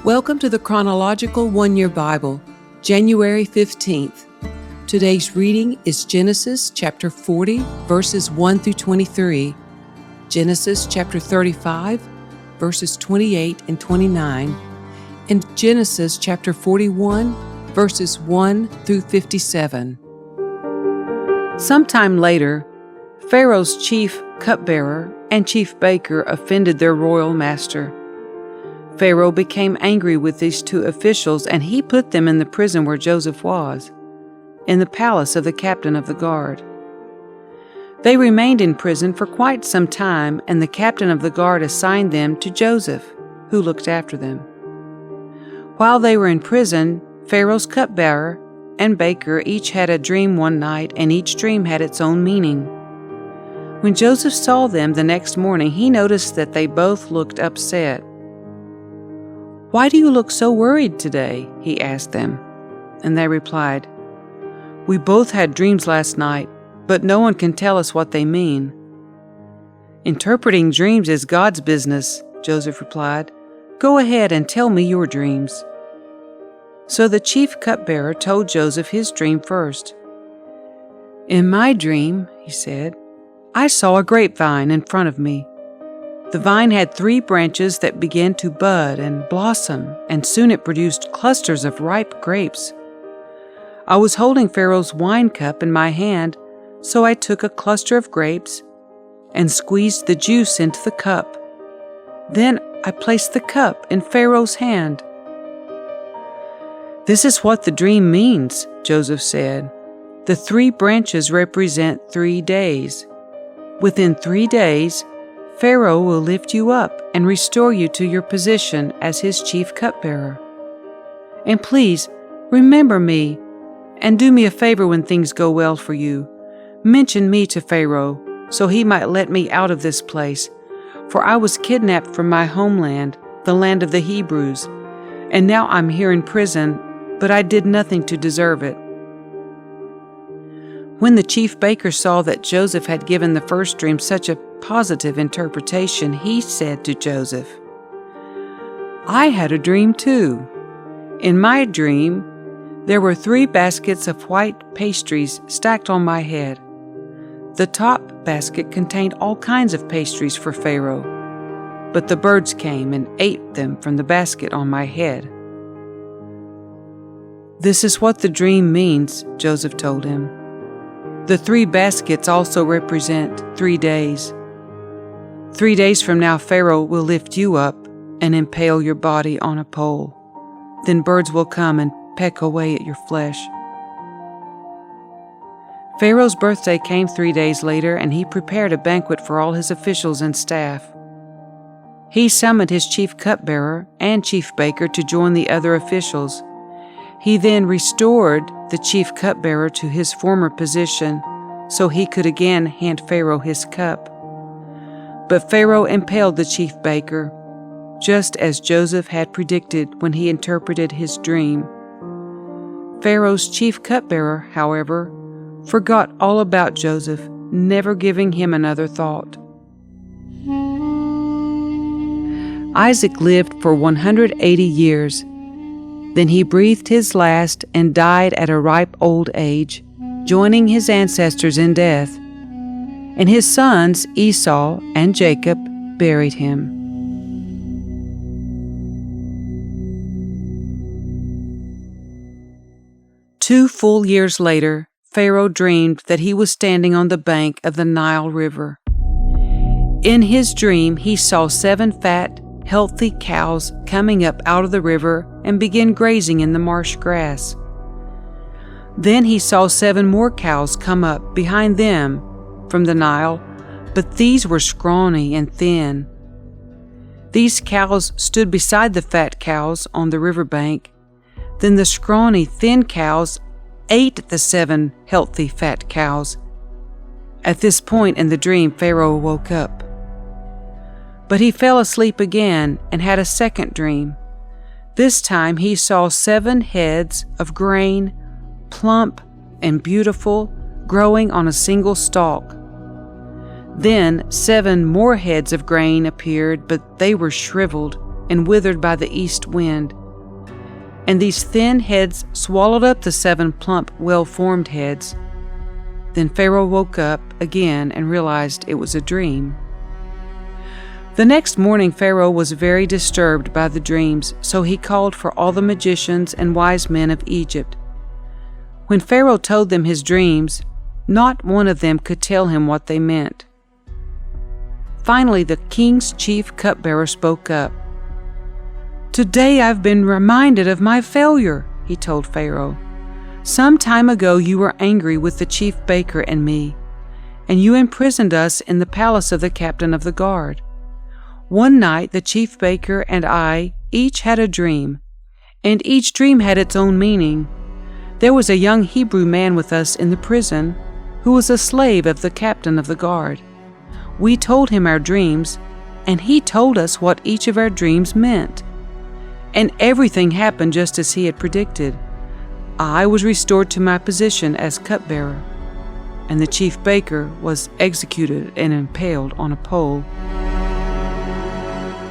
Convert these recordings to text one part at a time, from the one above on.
Welcome to the Chronological One-Year Bible, January 15th. Today's reading is Genesis chapter 40, verses 1 through 23, Genesis chapter 35, verses 28 and 29, and Genesis chapter 41, verses 1 through 57. Sometime later, Pharaoh's chief cupbearer and chief baker offended their royal master. Pharaoh became angry with these two officials, and he put them in the prison where Joseph was, in the palace of the captain of the guard. They remained in prison for quite some time, and the captain of the guard assigned them to Joseph, who looked after them. While they were in prison, Pharaoh's cupbearer and baker each had a dream one night, and each dream had its own meaning. When Joseph saw them the next morning, he noticed that they both looked upset. "Why do you look so worried today?" he asked them. And they replied, "We both had dreams last night, but no one can tell us what they mean." "Interpreting dreams is God's business," Joseph replied. "Go ahead and tell me your dreams." So the chief cupbearer told Joseph his dream first. "In my dream," he said, "I saw a grapevine in front of me. The vine had 3 branches that began to bud and blossom, and soon it produced clusters of ripe grapes. I was holding Pharaoh's wine cup in my hand, so I took a cluster of grapes and squeezed the juice into the cup. Then I placed the cup in Pharaoh's hand." "This is what the dream means," Joseph said. "The 3 branches represent 3 days. Within 3 days, Pharaoh will lift you up and restore you to your position as his chief cupbearer. And please, remember me, and do me a favor when things go well for you. Mention me to Pharaoh, so he might let me out of this place, for I was kidnapped from my homeland, the land of the Hebrews, and now I'm here in prison, but I did nothing to deserve it." When the chief baker saw that Joseph had given the first dream such a positive interpretation, he said to Joseph, "I had a dream too. In my dream, there were 3 baskets of white pastries stacked on my head. The top basket contained all kinds of pastries for Pharaoh, but the birds came and ate them from the basket on my head." "This is what the dream means," Joseph told him. "The 3 baskets also represent 3 days. 3 days from now, Pharaoh will lift you up and impale your body on a pole. Then birds will come and peck away at your flesh." Pharaoh's birthday came 3 days later, and he prepared a banquet for all his officials and staff. He summoned his chief cupbearer and chief baker to join the other officials. He then restored the chief cupbearer to his former position so he could again hand Pharaoh his cup. But Pharaoh impaled the chief baker, just as Joseph had predicted when he interpreted his dream. Pharaoh's chief cupbearer, however, forgot all about Joseph, never giving him another thought. Isaac lived for 180 years. Then he breathed his last and died at a ripe old age, joining his ancestors in death. And his sons, Esau and Jacob, buried him. Two full years later, Pharaoh dreamed that he was standing on the bank of the Nile River. In his dream, he saw 7 fat, healthy cows coming up out of the river and begin grazing in the marsh grass. Then he saw 7 more cows come up behind them from the Nile, but these were scrawny and thin. These cows stood beside the fat cows on the riverbank. Then the scrawny, thin cows ate the 7 healthy, fat cows. At this point in the dream, Pharaoh woke up. But he fell asleep again and had a second dream. This time he saw 7 heads of grain, plump and beautiful, growing on a single stalk. Then 7 more heads of grain appeared, but they were shriveled, and withered by the east wind. And these thin heads swallowed up the 7 plump, well-formed heads. Then Pharaoh woke up again and realized it was a dream. The next morning Pharaoh was very disturbed by the dreams, so he called for all the magicians and wise men of Egypt. When Pharaoh told them his dreams, not one of them could tell him what they meant. Finally, the king's chief cupbearer spoke up. "Today I've been reminded of my failure," he told Pharaoh. "Some time ago you were angry with the chief baker and me, and you imprisoned us in the palace of the captain of the guard. One night the chief baker and I each had a dream, and each dream had its own meaning. There was a young Hebrew man with us in the prison who was a slave of the captain of the guard. We told him our dreams, and he told us what each of our dreams meant. And everything happened just as he had predicted. I was restored to my position as cupbearer, and the chief baker was executed and impaled on a pole."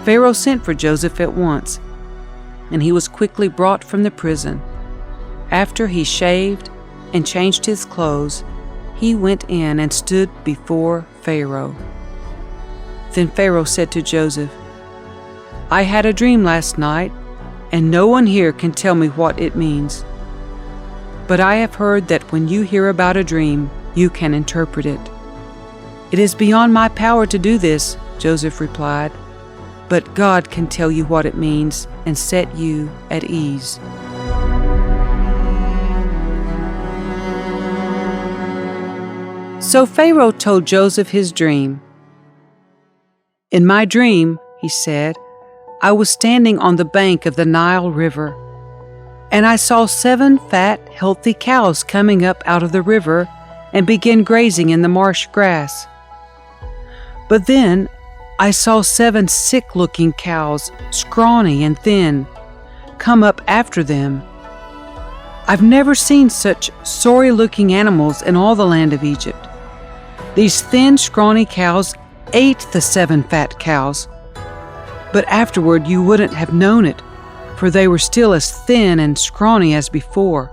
Pharaoh sent for Joseph at once, and he was quickly brought from the prison. After he shaved and changed his clothes, he went in and stood before Pharaoh. Then Pharaoh said to Joseph, "I had a dream last night, and no one here can tell me what it means. But I have heard that when you hear about a dream, you can interpret it." "It is beyond my power to do this," Joseph replied, "but God can tell you what it means and set you at ease." So Pharaoh told Joseph his dream. "In my dream," he said, "I was standing on the bank of the Nile River, and I saw 7 fat, healthy cows coming up out of the river and begin grazing in the marsh grass. But then I saw 7 sick-looking cows, scrawny and thin, come up after them. I've never seen such sorry-looking animals in all the land of Egypt. These thin, scrawny cows ate the 7 fat cows, but afterward you wouldn't have known it, for they were still as thin and scrawny as before.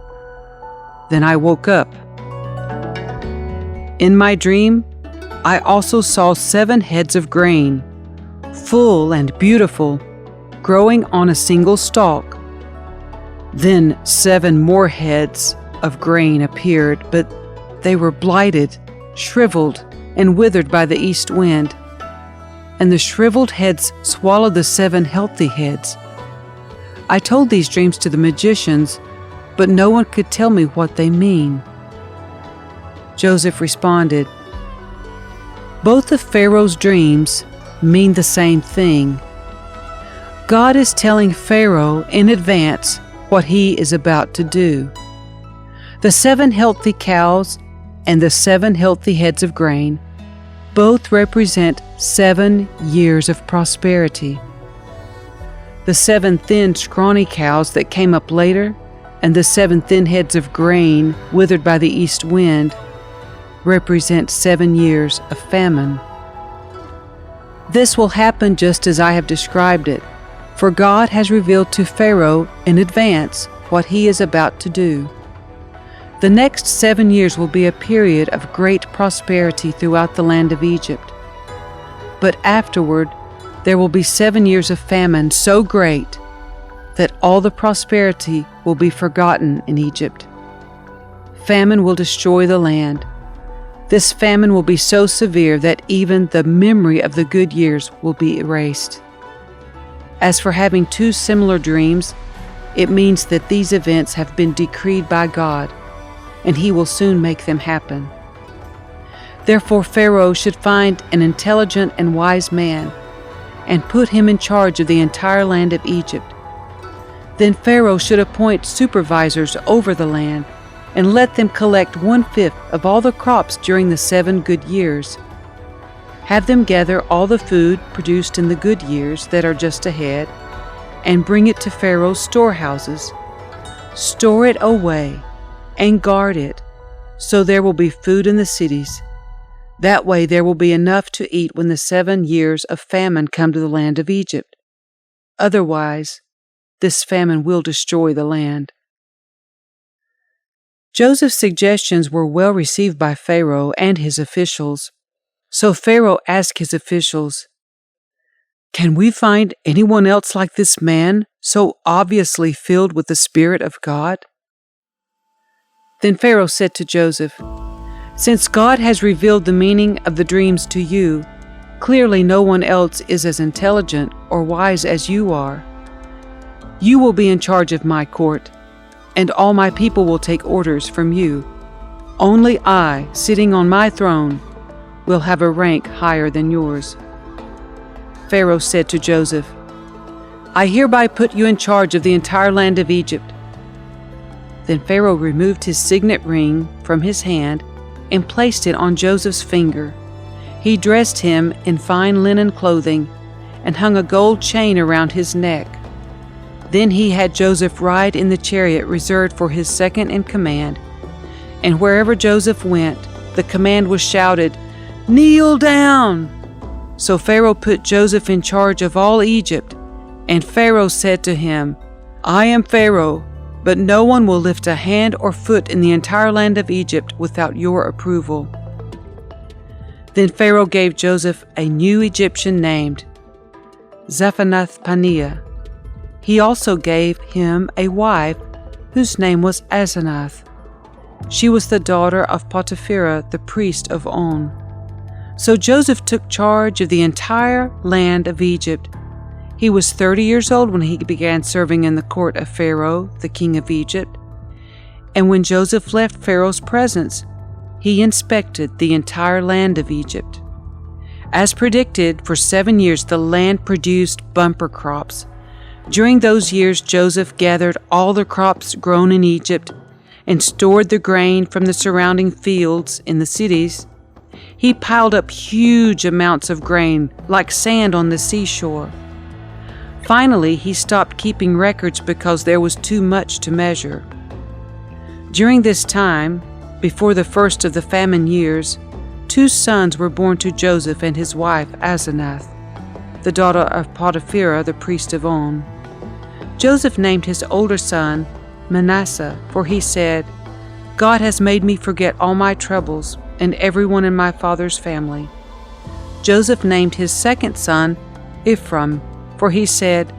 Then I woke up. In my dream, I also saw 7 heads of grain, full and beautiful, growing on a single stalk. Then 7 more heads of grain appeared, but they were blighted, shriveled, and withered by the east wind. And the shriveled heads swallowed the 7 healthy heads. I told these dreams to the magicians, but no one could tell me what they mean." Joseph responded, "Both of Pharaoh's dreams mean the same thing. God is telling Pharaoh in advance what he is about to do. The 7 healthy cows and the 7 healthy heads of grain both represent 7 years of prosperity. The 7 thin, scrawny cows that came up later and the 7 thin heads of grain withered by the east wind represent 7 years of famine. This will happen just as I have described it, for God has revealed to Pharaoh in advance what he is about to do. The next 7 years will be a period of great prosperity throughout the land of Egypt. But afterward, there will be 7 years of famine so great that all the prosperity will be forgotten in Egypt. Famine will destroy the land. This famine will be so severe that even the memory of the good years will be erased. As for having 2 similar dreams, it means that these events have been decreed by God, and he will soon make them happen. Therefore Pharaoh should find an intelligent and wise man and put him in charge of the entire land of Egypt. Then Pharaoh should appoint supervisors over the land and let them collect 1/5 of all the crops during the 7 good years. Have them gather all the food produced in the good years that are just ahead and bring it to Pharaoh's storehouses. Store it away and guard it, so there will be food in the cities. That way there will be enough to eat when the 7 years of famine come to the land of Egypt. Otherwise, this famine will destroy the land." Joseph's suggestions were well received by Pharaoh and his officials. So Pharaoh asked his officials, "Can we find anyone else like this man, so obviously filled with the Spirit of God?" Then Pharaoh said to Joseph, "Since God has revealed the meaning of the dreams to you, clearly no one else is as intelligent or wise as you are. You will be in charge of my court, and all my people will take orders from you. Only I, sitting on my throne, will have a rank higher than yours." Pharaoh said to Joseph, "I hereby put you in charge of the entire land of Egypt." Then Pharaoh removed his signet ring from his hand and placed it on Joseph's finger. He dressed him in fine linen clothing and hung a gold chain around his neck. Then he had Joseph ride in the chariot reserved for his second in command, and wherever Joseph went, the command was shouted, "Kneel down!" So Pharaoh put Joseph in charge of all Egypt, and Pharaoh said to him, "I am Pharaoh, but no one will lift a hand or foot in the entire land of Egypt without your approval." Then Pharaoh gave Joseph a new Egyptian named Zaphenath-paneah. He also gave him a wife whose name was Asenath. She was the daughter of Potiphera, the priest of On. So Joseph took charge of the entire land of Egypt. He was 30 years old when he began serving in the court of Pharaoh, the king of Egypt. And when Joseph left Pharaoh's presence, he inspected the entire land of Egypt. As predicted, for 7 years the land produced bumper crops. During those years, Joseph gathered all the crops grown in Egypt and stored the grain from the surrounding fields in the cities. He piled up huge amounts of grain, like sand on the seashore. Finally, he stopped keeping records because there was too much to measure. During this time, before the first of the famine years, 2 sons were born to Joseph and his wife Asenath, the daughter of Potiphera, the priest of On. Joseph named his older son Manasseh, for he said, "God has made me forget all my troubles and everyone in my father's family." Joseph named his second son Ephraim, for he said,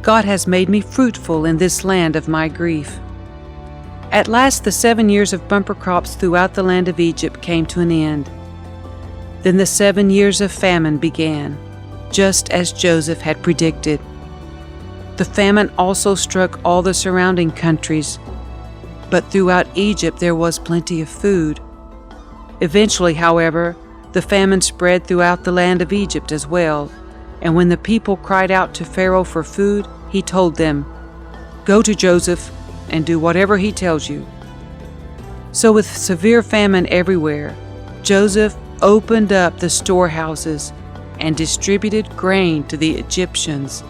"God has made me fruitful in this land of my grief." At last the 7 years of bumper crops throughout the land of Egypt came to an end. Then the 7 years of famine began, just as Joseph had predicted. The famine also struck all the surrounding countries, but throughout Egypt there was plenty of food. Eventually, however, the famine spread throughout the land of Egypt as well, and when the people cried out to Pharaoh for food, he told them, "Go to Joseph and do whatever he tells you." So with severe famine everywhere, Joseph opened up the storehouses and distributed grain to the Egyptians,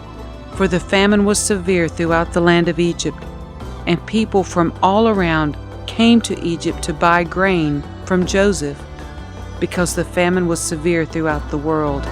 for the famine was severe throughout the land of Egypt, and people from all around came to Egypt to buy grain from Joseph, because the famine was severe throughout the world.